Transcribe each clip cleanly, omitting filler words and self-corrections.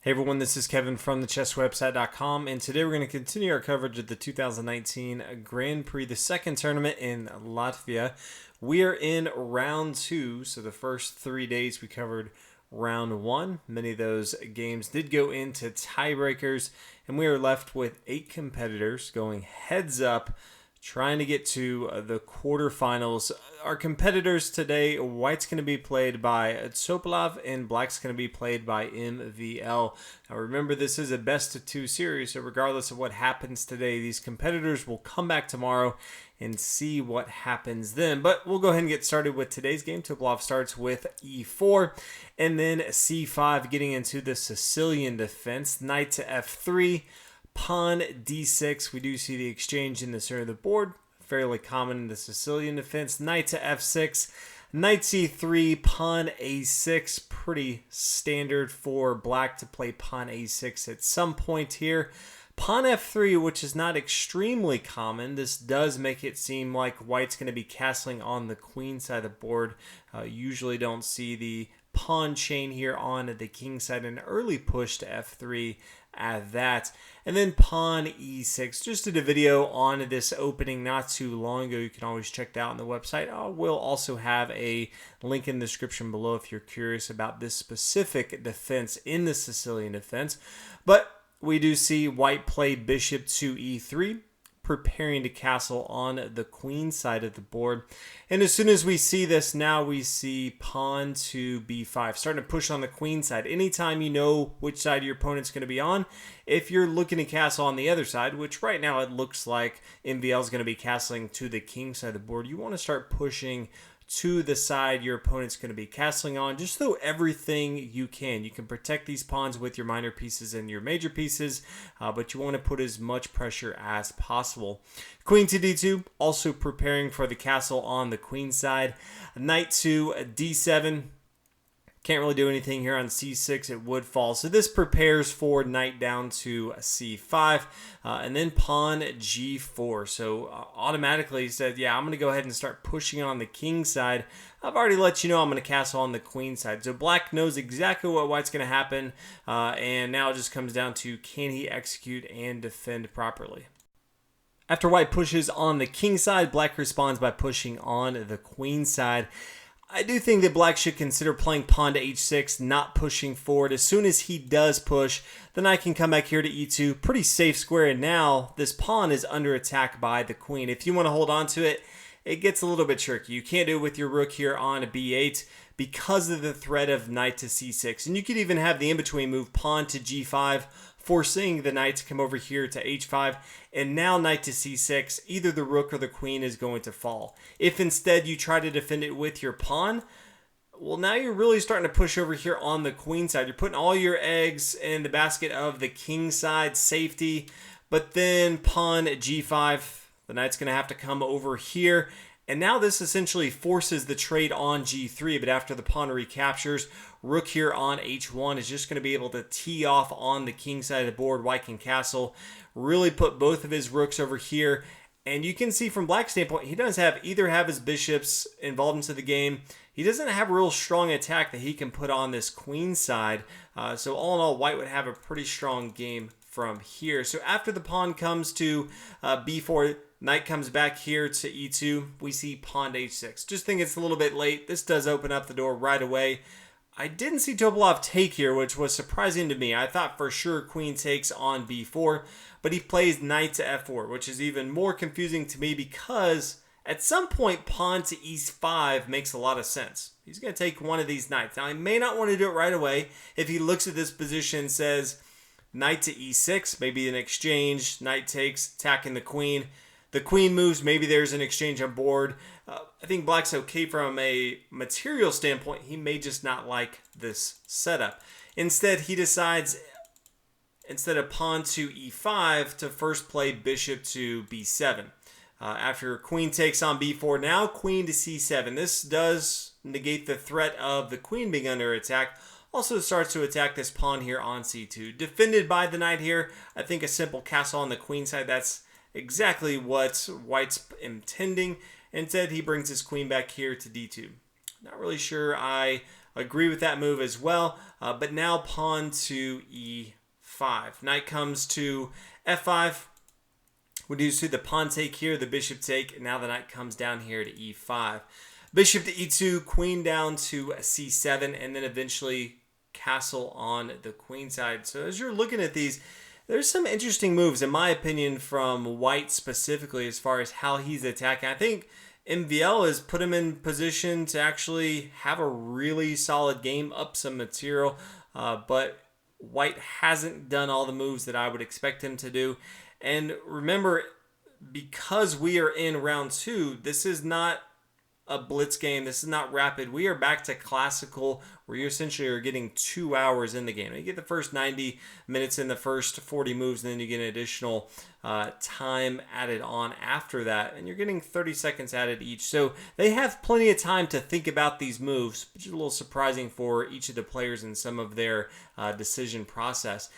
Hey everyone, this is Kevin from thechesswebsite.com, and today we're going to continue our coverage of the 2019 Grand Prix, the second tournament in Latvia. We are in round two, so the first 3 days we covered round one. Many of those games did go into tiebreakers, and we are left with 8 competitors going heads up, trying to get to the quarterfinals. Our competitors today, White's going to be played by Tsopalov and Black's going to be played by MVL. Now remember, this is a best of 2 series, so regardless of what happens today, these competitors will come back tomorrow and see what happens then. But we'll go ahead and get started with today's game. Topalov starts with e4 and then c5, getting into the Sicilian defense. Knight to f3. Pawn d6. We do see the exchange in the center of the board. Fairly common in the Sicilian defense. Knight to f6. Knight c3. Pawn a6. Pretty standard for Black to play pawn a6 at some point here. Pawn f3, which is not extremely common. This does make it seem like White's going to be castling on the queen side of the board. Usually don't see the pawn chain here on the king side. An early push to f3 at that. And then pawn e6. Just did a video on this opening not too long ago. You can always check that out on the website. I will also have a link in the description below if you're curious about this specific defense in the Sicilian defense. But we do see White play bishop to e3, preparing to castle on the queen side of the board. And as soon as we see this, now we see pawn to b5, starting to push on the queen side. Anytime you know which side your opponent's going to be on, if you're looking to castle on the other side, which right now it looks like MVL is going to be castling to the king side of the board, you want to start pushing to the side your opponent's going to be castling on. Just throw everything you can. You can protect these pawns with your minor pieces and your major pieces, but you want to put as much pressure as possible. Queen to d2, also preparing for the castle on the queen side. Knight to d7. Can't really do anything here on c6. It would fall. So this prepares for knight down to c5, and then pawn g4. So automatically he said, yeah, I'm going to go ahead and start pushing on the king side. I've already let you know I'm going to castle on the queen side. So Black knows exactly what White's going to happen, and now it just comes down to can he execute and defend properly. After White pushes on the king side, Black responds by pushing on the queen side. I do think that Black should consider playing pawn to h6, not pushing forward. As soon as he does push, the knight can come back here to e2. Pretty safe square, and now this pawn is under attack by the queen. If you want to hold on to it, it gets a little bit tricky. You can't do it with your rook here on b8 because of the threat of knight to c6. And you could even have the in-between move, pawn to g5, forcing the knight to come over here to h5, and now knight to c6, either the rook or the queen is going to fall. If instead you try to defend it with your pawn, well, now you're really starting to push over here on the queen side. You're putting all your eggs in the basket of the king side safety, but then pawn g5, the knight's going to have to come over here. And now this essentially forces the trade on g3, but after the pawn recaptures, rook here on h1 is just going to be able to tee off on the king side of the board. White can castle, really put both of his rooks over here. And you can see from Black's standpoint, he doesn't either have his bishops involved into the game. He doesn't have a real strong attack that he can put on this queen side. So all in all, White would have a pretty strong game from here. So after the pawn comes to b4, knight comes back here to e2. We see pawn to h6. Just think it's a little bit late. This does open up the door right away. I didn't see Topalov take here, which was surprising to me. I thought for sure queen takes on b4, but he plays knight to f4, which is even more confusing to me because at some point pawn to e5 makes a lot of sense. He's going to take one of these knights. Now, he may not want to do it right away. If he looks at this position and says knight to e6, maybe an exchange, knight takes, attacking the queen. The queen moves, maybe there's an exchange on board. I think Black's okay from a material standpoint. He may just not like this setup. Instead, he decides, instead of pawn to e5, to first play bishop to b7. After queen takes on b4, now queen to c7. This does negate the threat of the queen being under attack. Also starts to attack this pawn here on c2. Defended by the knight here. I think a simple castle on the queen side, that's exactly what White's intending. Instead, he brings his queen back here to d2. Not really sure I agree with that move as well. But now pawn to e5. Knight comes to f5. We do see the pawn take here, the bishop take. Now the knight comes down here to e5. Bishop to e2, queen down to c7, and then eventually castle on the queen side. So as you're looking at these, there's some interesting moves, in my opinion, from White specifically as far as how he's attacking. I think MVL has put him in position to actually have a really solid game, up some material, but White hasn't done all the moves that I would expect him to do. And remember, because we are in round 2, this is not a blitz game. This is not rapid. We are back to classical, where you essentially are getting 2 hours in the game. You get the first 90 minutes in the first 40 moves, and then you get an additional time added on after that, and you're getting 30 seconds added each. So they have plenty of time to think about these moves, which is a little surprising for each of the players in some of their decision process.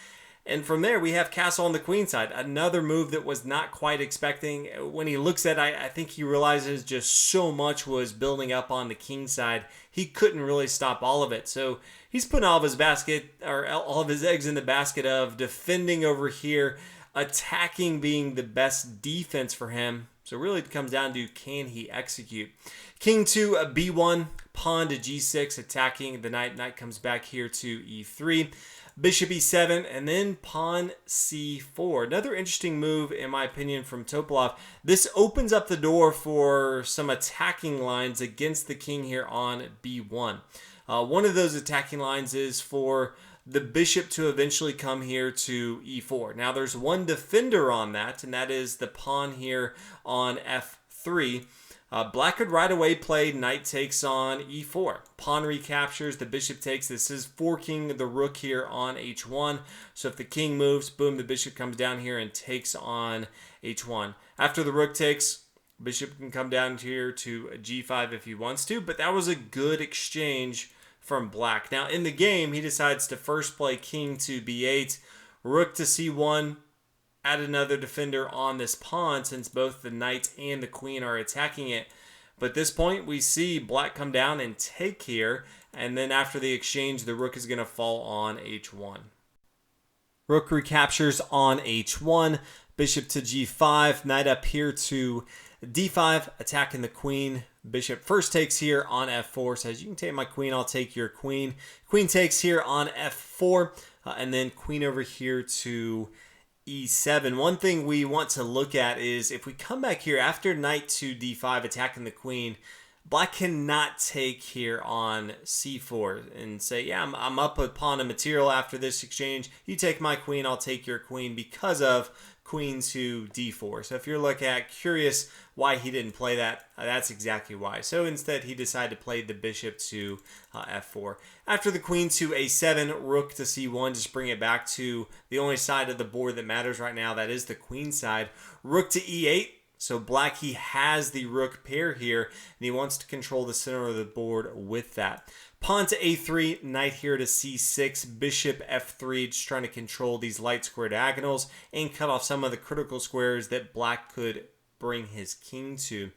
And from there, we have castle on the queen side. Another move that was not quite expecting. When he looks at it, I think he realizes just so much was building up on the king side. He couldn't really stop all of it. So he's putting all of his all of his eggs in the basket of defending over here, attacking being the best defense for him. So really it comes down to, can he execute? King to b1, pawn to g6, attacking the knight. Knight comes back here to e3. Bishop e7, and then pawn c4. Another interesting move, in my opinion, from Topalov. This opens up the door for some attacking lines against the king here on b1. One of those attacking lines is for the bishop to eventually come here to e4. Now, there's one defender on that, and that is the pawn here on f3. Black could right away play knight takes on e4. Pawn recaptures, the bishop takes. This is forking the rook here on h1. So if the king moves, boom, the bishop comes down here and takes on h1. After the rook takes, bishop can come down here to g5 if he wants to, but that was a good exchange from Black. Now in the game, he decides to first play king to b8, rook to c1, add another defender on this pawn since both the knight and the queen are attacking it. But at this point, we see Black come down and take here, and then after the exchange, the rook is going to fall on h1. Rook recaptures on h1, bishop to g5, knight up here to d5, attacking the queen. Bishop first takes here on f4, says you can take my queen, I'll take your queen. Queen takes here on f4, and then queen over here to e7. One thing we want to look at is if we come back here after knight to d5 attacking the queen, Black cannot take here on c4 and say, yeah, I'm up a pawn of material after this exchange. You take my queen, I'll take your queen, because of queen to d4. So if you're curious why he didn't play that, that's exactly why. So instead, he decided to play the bishop to f4. After the queen to a7, rook to c1, just bring it back to the only side of the board that matters right now, that is the queen side. Rook to e8. So Black, he has the rook pair here, and he wants to control the center of the board with that. Pawn to a3, knight here to c6, bishop f3, just trying to control these light square diagonals and cut off some of the critical squares that Black could bring his king to.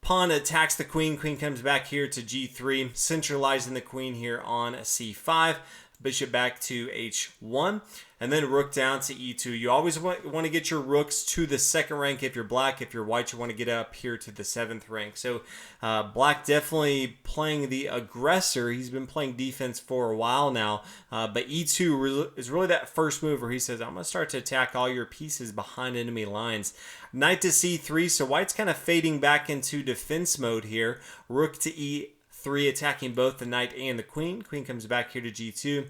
Pawn attacks the queen, queen comes back here to g3, centralizing the queen here on c5. Bishop back to h1, and then rook down to e2. You always want to get your rooks to the second rank if you're Black. If you're White, you want to get up here to the 7th rank. So Black definitely playing the aggressor. He's been playing defense for a while now, but e2 is really that first move where he says, I'm going to start to attack all your pieces behind enemy lines. Knight to c3, so White's kind of fading back into defense mode here. Rook to e3, attacking both the knight and the queen. Queen comes back here to g2.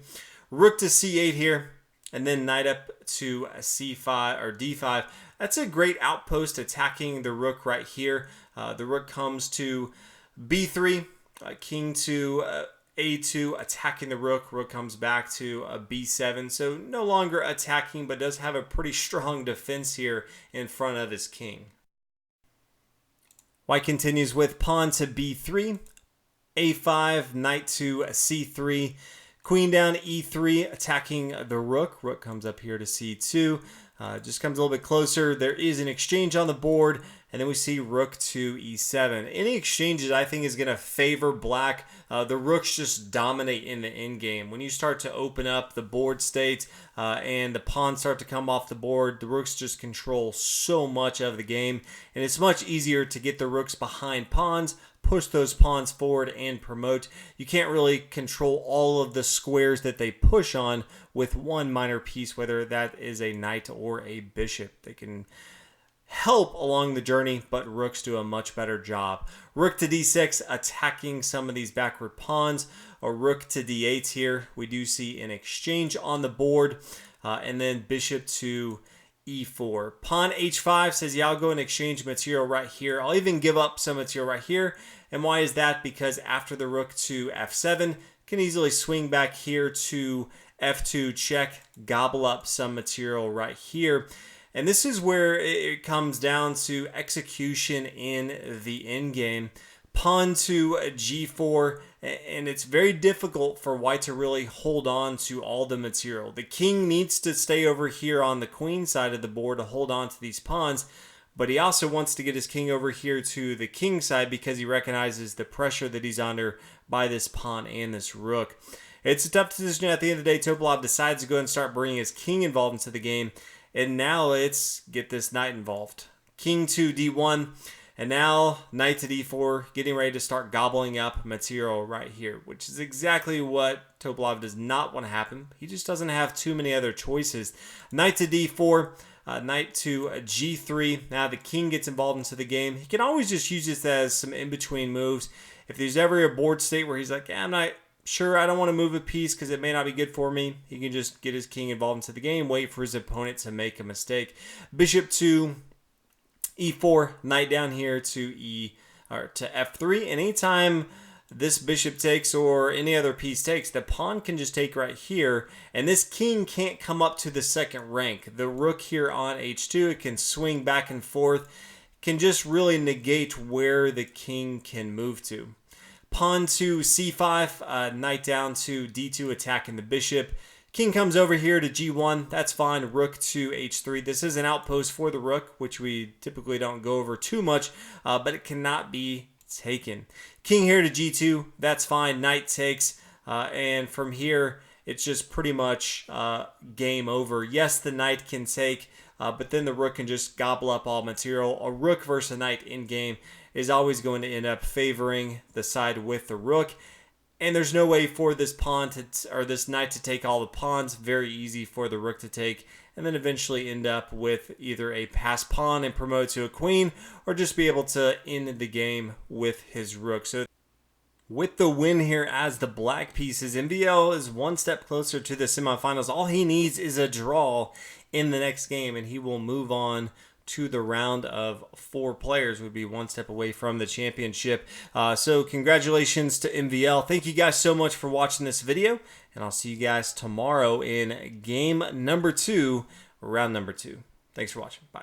Rook to c8 here, and then knight up to c5 or d5. That's a great outpost attacking the rook right here. The rook comes to b3, king to a2, attacking the rook. Rook comes back to b7. So no longer attacking, but does have a pretty strong defense here in front of his king. White continues with pawn to b3. a5, knight to c3, queen down e3, attacking the rook. Rook comes up here to c2, just comes a little bit closer. There is an exchange on the board. And then we see rook to e7. Any exchanges I think is going to favor black. The rooks just dominate in the endgame. When you start to open up the board state and the pawns start to come off the board, the rooks just control so much of the game. And it's much easier to get the rooks behind pawns, push those pawns forward and promote. You can't really control all of the squares that they push on with one minor piece, whether that is a knight or a bishop. They can help along the journey, but rooks do a much better job. Rook to d6, attacking some of these backward pawns. A rook to d8 here. We do see an exchange on the board, and then bishop to e4. Pawn h5 says, yeah, I'll go and exchange material right here. I'll even give up some material right here. And why is that? Because after the rook to f7, can easily swing back here to f2 check, gobble up some material right here. And this is where it comes down to execution in the endgame. Pawn to g4, and it's very difficult for white to really hold on to all the material. The king needs to stay over here on the queen side of the board to hold on to these pawns, but he also wants to get his king over here to the king side because he recognizes the pressure that he's under by this pawn and this rook. It's a tough decision at the end of the day. Topalov decides to go and start bringing his king involved into the game. And now let's get this knight involved. King to d1. And now knight to d4, getting ready to start gobbling up material right here, which is exactly what Topalov does not want to happen. He just doesn't have too many other choices. Knight to d4, knight to g3. Now the king gets involved into the game. He can always just use this as some in-between moves. If there's ever a board state where he's like, yeah, I'm not sure, I don't want to move a piece because it may not be good for me, he can just get his king involved into the game, wait for his opponent to make a mistake. Bishop to e4, knight down here to f3, and anytime this bishop takes or any other piece takes, the pawn can just take right here, and this king can't come up to the second rank. The rook here on h2, it can swing back and forth, can just really negate where the king can move to. Pawn to c5, knight down to d2, attacking the bishop. King comes over here to g1, that's fine. Rook to h3. This is an outpost for the rook, which we typically don't go over too much, but it cannot be taken. King here to g2, that's fine. Knight takes, and from here, it's just pretty much game over. Yes, the knight can take, but then the rook can just gobble up all material. A rook versus a knight in game is always going to end up favoring the side with the rook. And there's no way for this pawn to, or this knight to take all the pawns. Very easy for the rook to take, and then eventually end up with either a pass pawn and promote to a queen, or just be able to end the game with his rook. So with the win here as the black pieces, MVL is one step closer to the semifinals. All he needs is a draw in the next game, and he will move on to the round of 4 players, would be one step away from the championship. So congratulations to MVL. Thank you guys so much for watching this video, and I'll see you guys tomorrow in game number 2, round number 2. Thanks for watching. Bye.